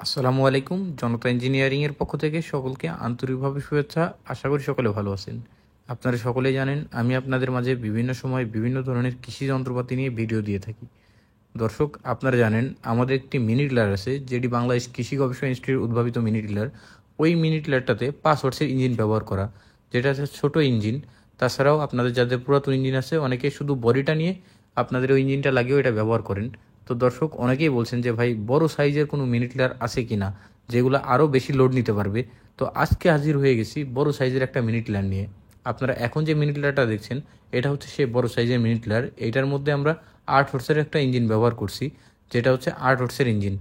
আসসালামু আলাইকুম। জনতা ইঞ্জিনিয়ারিং এর পক্ষ থেকে সকলকে আন্তরিকভাবে শুভেচ্ছা। আশা করি সকলে ভালো আছেন। আপনারা সকলেই জানেন আমি আপনাদের মাঝে বিভিন্ন সময় বিভিন্ন ধরনের কৃষি যন্ত্রপাতি নিয়ে ভিডিও দিয়ে থাকি। দর্শক, আপনারা জানেন আমাদের একটি মিনি টিলার আছে, যেটি বাংলাদেশ কৃষি গবেষণা ইনস্টিটিউট উদ্ভাবিত মিনি টিলার। ওই মিনি টিলারটাতে 5 হর্সের ইঞ্জিন ব্যবহার করা, যেটা হচ্ছে ছোট ইঞ্জিন। তাছাড়াও আপনাদের যাদের পুরাতন ইঞ্জিন আছে, অনেকে শুধু বডিটা নিয়ে আপনাদের ওই ইঞ্জিনটা লাগিয়েও এটা ব্যবহার করেন। তো দর্শক, অনেকেই বলছেন যে ভাই বড় সাইজের কোনো মিনি টিলার আছে কি না, যেগুলো আরও বেশি লোড নিতে পারবে। তো আজকে হাজির হয়ে গেছি বড় সাইজের একটা মিনি টিলার নিয়ে। আপনারা এখন যে মিনি টিলারটা দেখছেন, এটা হচ্ছে সেই বড় সাইজের মিনি টিলার। এইটার মধ্যে আমরা 8 হর্সের একটা ইঞ্জিন ব্যবহার করছি, যেটা হচ্ছে 8 হর্সের ইঞ্জিন।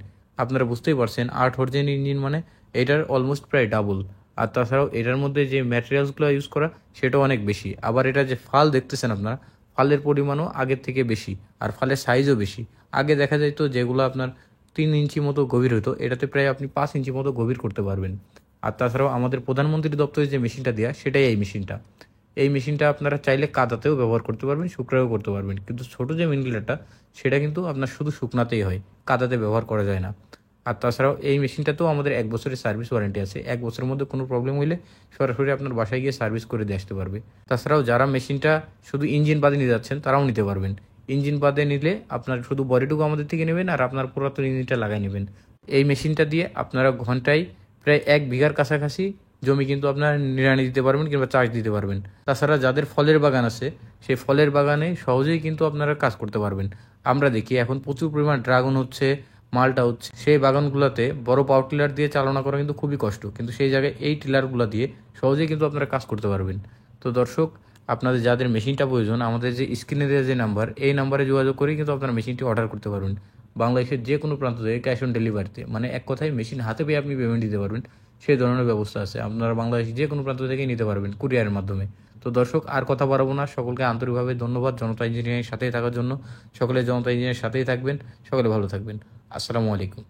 আপনারা বুঝতেই পারছেন 8 হর্সের ইঞ্জিন মানে এটার অলমোস্ট প্রায় ডাবল। আর তাছাড়াও এটার মধ্যে যে ম্যাটেরিয়ালসগুলো ইউজ করা সেটাও অনেক বেশি। আবার এটা যে ফাল দেখতেছেন আপনারা, ফালের পরিমাণও আগের থেকে বেশি, আর ফালের সাইজও বেশি। আগে দেখা যাইতো যেগুলো আপনার 3 ইঞ্চি মতো গভীর হতো, এটাতে প্রায় আপনি 5 ইঞ্চি মতো গভীর করতে পারবেন। আর তাছাড়াও আমাদের প্রধানমন্ত্রী দপ্তরে যে মেশিনটা দেওয়া, সেটাই এই মেশিনটা। এই মেশিনটা আপনারা চাইলে কাদাতেও ব্যবহার করতে পারবেন, শুকনাতেও করতে পারবেন। কিন্তু ছোট যে মিনিলারটা, সেটা কিন্তু আপনার শুধু শুকনাতেই হয়, কাদাতে ব্যবহার করা যায় না। আর তাছাড়াও এই মেশিনটাতেও আমাদের 1 বছরের সার্ভিস ওয়ারেন্টি আছে। 1 বছরের মধ্যে কোনো প্রবলেম হইলে সরাসরি আপনার বাসায় গিয়ে সার্ভিস করে দিয়ে আসতে পারবে। তাছাড়াও যারা মেশিনটা শুধু ইঞ্জিন বাদে নিতে যাচ্ছেন, তারাও নিতে পারবেন। ইঞ্জিন বাদে নিলে আপনার শুধু বডিটুকু আমাদের থেকে নেবেন, আর আপনার পুরাতন ইঞ্জিনটা লাগাই নেবেন। এই মেশিনটা দিয়ে আপনারা ঘন্টায় প্রায় 1 বিঘার কাছাকাছি জমি কিন্তু আপনারা নিড়ানি দিতে পারবেন কিংবা চাষ দিতে পারবেন। তাছাড়া যাদের ফলের বাগান আছে, সেই ফলের বাগানে সহজেই কিন্তু আপনারা কাজ করতে পারবেন। আমরা দেখি এখন প্রচুর পরিমাণ ড্রাগন হচ্ছে, মালটা হচ্ছে। সেই বাগানগুলোতে বড় পাওয়ার টিলার দিয়ে চালনা করা কিন্তু খুবই কষ্ট, কিন্তু সেই জায়গায় এই টিলারগুলো দিয়ে সহজেই কিন্তু আপনারা কাজ করতে পারবেন। তো দর্শক, আপনাদের যাদের মেশিনটা প্রয়োজন, আমাদের যে স্ক্রিনে দেওয়া যে নাম্বার, এই নাম্বারে যোগাযোগ করেই কিন্তু আপনারা মেশিনটি অর্ডার করতে পারবেন। বাংলাদেশের যে কোনো প্রান্ত থেকে ক্যাশ অন ডেলিভারিতে, মানে এক কথায় মেশিন হাতে পেয়ে আপনি পেমেন্ট দিতে পারবেন, সেই ধরনের ব্যবস্থা আছে। আপনারা বাংলাদেশের যে কোনো প্রান্ত থেকেই নিতে পারবেন কুরিয়ারের মাধ্যমে। তো দর্শক, আর কথা বাড়াবো না, সকলকে আন্তরিকভাবে ধন্যবাদ জনতা ইঞ্জিনিয়ারিং সাথেই থাকার জন্য। সকলে জনতা ইঞ্জিনিয়ারিং সাথেই থাকবেন, সকলে ভালো থাকবেন। আসসালামু আলাইকুম।